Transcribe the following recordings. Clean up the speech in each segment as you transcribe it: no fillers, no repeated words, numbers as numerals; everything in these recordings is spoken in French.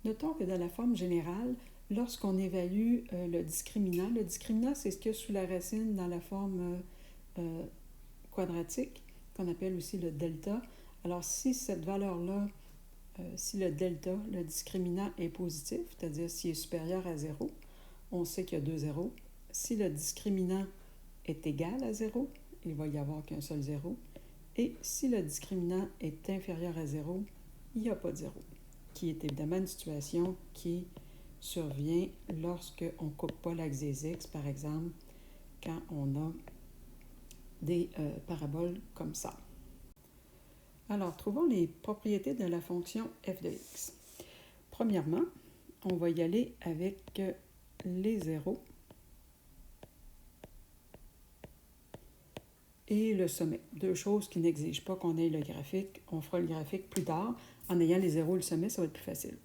Notons que dans la forme générale, lorsqu'on évalue le discriminant c'est ce qu'il y a sous la racine dans la forme quadratique, qu'on appelle aussi le delta. Alors, si cette valeur-là, si le delta, le discriminant est positif, c'est-à-dire s'il est supérieur à 0, on sait qu'il y a 2 zéros. Si le discriminant est égal à 0, il va y avoir qu'un seul 0. Et si le discriminant est inférieur à 0, il n'y a pas de 0, qui est évidemment une situation qui survient lorsqu'on ne coupe pas l'axe des x, par exemple, quand on a des paraboles comme ça. Alors, trouvons les propriétés de la fonction f de x. Premièrement, on va y aller avec les zéros et le sommet. Deux choses qui n'exigent pas qu'on ait le graphique. On fera le graphique plus tard. En ayant les zéros et le sommet, ça va être plus facile.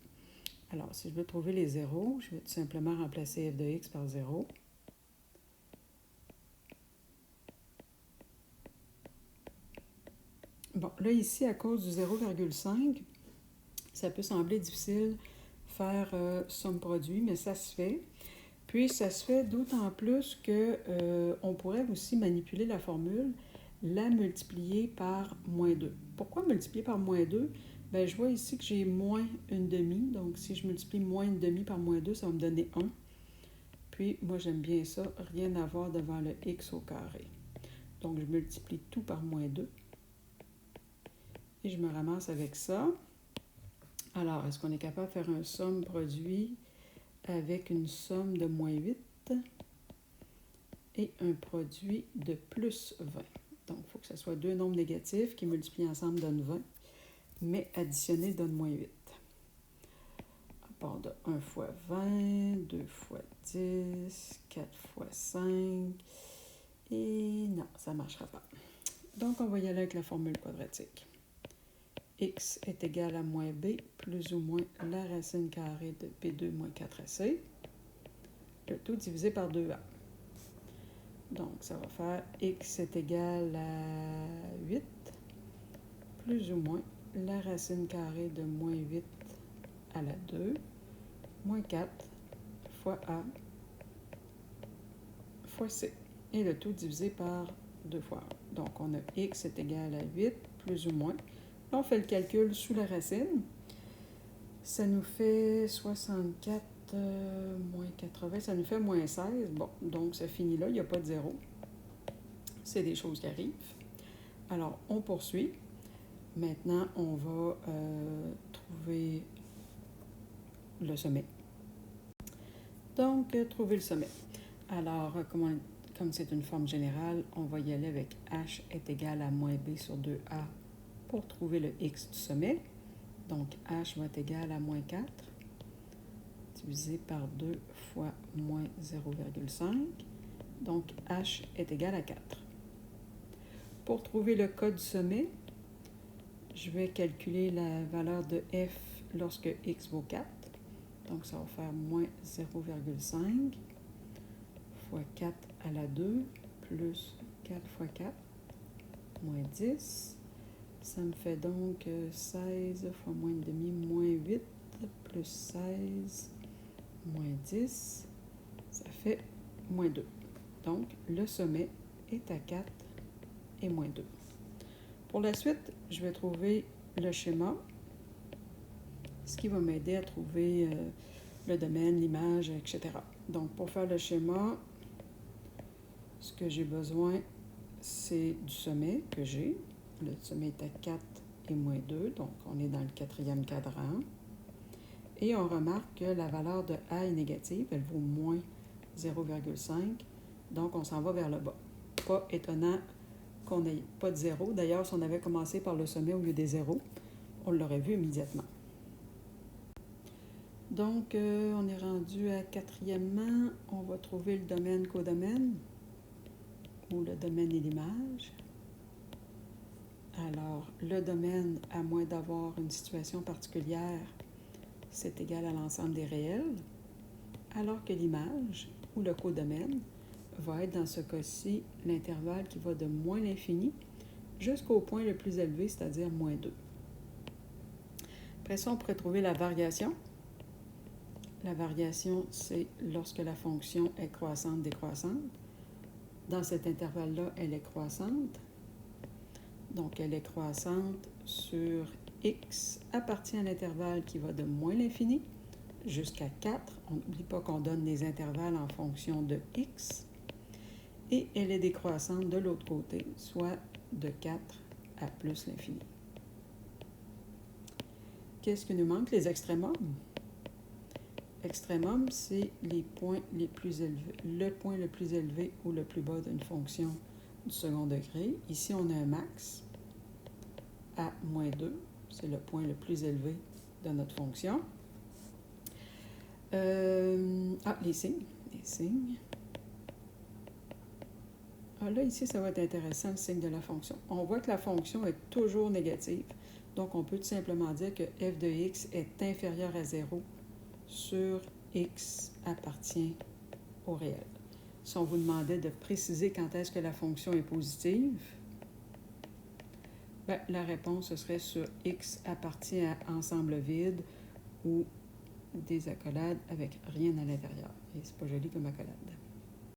Alors, si je veux trouver les zéros, je vais tout simplement remplacer f de x par 0. Bon, là, ici, à cause du 0,5, ça peut sembler difficile faire somme-produit, mais ça se fait. Puis, ça se fait d'autant plus qu'on pourrait aussi manipuler la formule, la multiplier par moins 2. Pourquoi multiplier par moins 2? Bien, je vois ici que j'ai moins une demi. Donc, si je multiplie moins une demi par moins 2, ça va me donner 1. Puis, moi, j'aime bien ça, rien à voir devant le x au carré. Donc, je multiplie tout par moins 2. Et je me ramasse avec ça. Alors, est-ce qu'on est capable de faire un somme-produit avec une somme de moins 8 et un produit de plus 20? Donc, il faut que ce soit deux nombres négatifs qui multiplient ensemble donnent 20, mais additionner donne moins 8. À part de 1 fois 20, 2 fois 10, 4 fois 5, et non, ça ne marchera pas. Donc, on va y aller avec la formule quadratique. X est égal à moins b plus ou moins la racine carrée de b2 moins 4ac, le tout divisé par 2a. Donc, ça va faire x est égal à 8 plus ou moins la racine carrée de moins 8 à la 2 moins 4 fois a fois c. Et le tout divisé par 2 fois a. Donc, on a x est égal à 8 plus ou moins. Là, on fait le calcul sous la racine. Ça nous fait 64 moins 80, ça nous fait moins 16. Bon, donc ça finit là, il n'y a pas de 0. C'est des choses qui arrivent. Alors, on poursuit. Maintenant, on va trouver le sommet. Donc, trouver le sommet. Alors, comme c'est une forme générale, on va y aller avec h est égal à moins b sur 2a pour trouver le x du sommet. Donc, h va être égal à moins 4 divisé par 2 fois moins 0,5. Donc, h est égal à 4. Pour trouver le cas du sommet, je vais calculer la valeur de f lorsque x vaut 4. Donc, ça va faire moins 0,5 fois 4 à la 2 plus 4 fois 4, moins 10. Ça me fait donc 16 fois moins une demi, moins 8, plus 16, moins 10. Ça fait moins 2. Donc, le sommet est à 4 et moins 2. Pour la suite, je vais trouver le schéma, ce qui va m'aider à trouver le domaine, l'image, etc. Donc, pour faire le schéma, ce que j'ai besoin, c'est du sommet que j'ai. Le sommet est à 4 et moins 2, donc on est dans le quatrième cadran. Et on remarque que la valeur de A est négative, elle vaut moins 0,5, donc on s'en va vers le bas. Pas étonnant qu'on n'ait pas de 0. D'ailleurs, si on avait commencé par le sommet au lieu des 0, on l'aurait vu immédiatement. Donc, on est rendu à quatrièmement, on va trouver le domaine codomaine, ou le domaine et l'image. Alors, le domaine, à moins d'avoir une situation particulière, c'est égal à l'ensemble des réels, alors que l'image, ou le codomaine, va être dans ce cas-ci l'intervalle qui va de moins l'infini jusqu'au point le plus élevé, c'est-à-dire moins 2. Après ça, on pourrait trouver la variation. La variation, c'est lorsque la fonction est croissante, décroissante. Dans cet intervalle-là, elle est croissante. Donc, elle est croissante sur x appartient à l'intervalle qui va de moins l'infini jusqu'à 4. On n'oublie pas qu'on donne des intervalles en fonction de x. Et elle est décroissante de l'autre côté, soit de 4 à plus l'infini. Qu'est-ce qui nous manque? Les extrémums. Extrémum, c'est les points les plus élevés, le point le plus élevé ou le plus bas d'une fonction du second degré. Ici, on a un max à moins 2. C'est le point le plus élevé de notre fonction. Les signes. Les signes. Là, ici, ça va être intéressant, le signe de la fonction. On voit que la fonction est toujours négative. Donc, on peut tout simplement dire que f de x est inférieur à 0 sur x appartient au réel. Si on vous demandait de préciser quand est-ce que la fonction est positive, la réponse ce serait sur x appartient à ensemble vide ou des accolades avec rien à l'intérieur. Et c'est pas joli comme accolade.